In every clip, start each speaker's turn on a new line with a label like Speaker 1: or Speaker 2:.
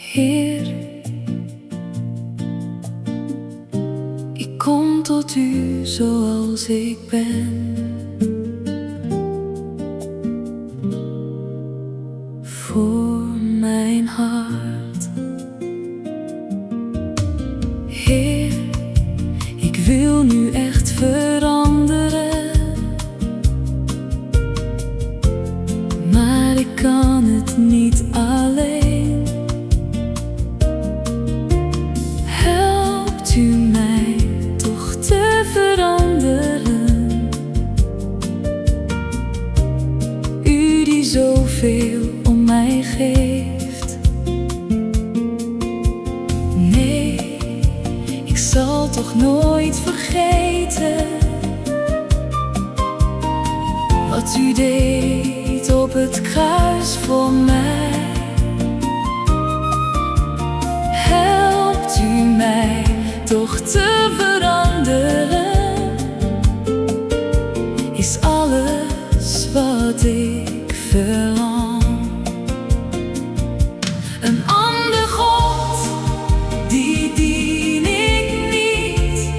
Speaker 1: Heer, ik kom tot u zoals ik ben. Voor mijn hart. Heer, ik wil nu echt veranderen, maar ik kan het niet alleen. Helpt u mij toch te veranderen? U die zoveel om mij geeft. Nee, ik zal toch nooit vergeten wat u deed op het kruis voor mij. Helpt u mij toch te veranderen, is alles wat ik verlang. Een ander God, die dien ik niet.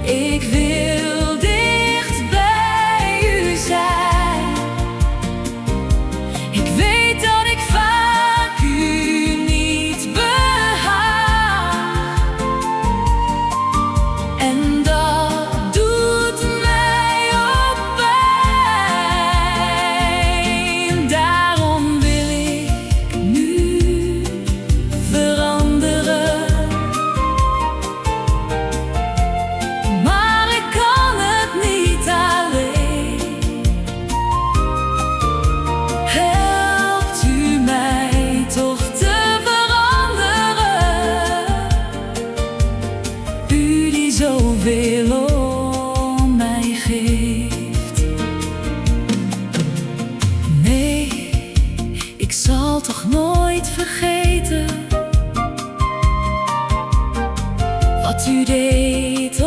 Speaker 1: Ik wil dicht bij u zijn. Ik weet dat ik vaak u niet behaag, en dat doet mij ook pijn. Daarom wil ik nu veranderen, maar ik kan het niet alleen. Helpt u mij toch te veranderen, u die zoveel om mij geeft. Nee, ik zal toch nooit vergeten wat u deed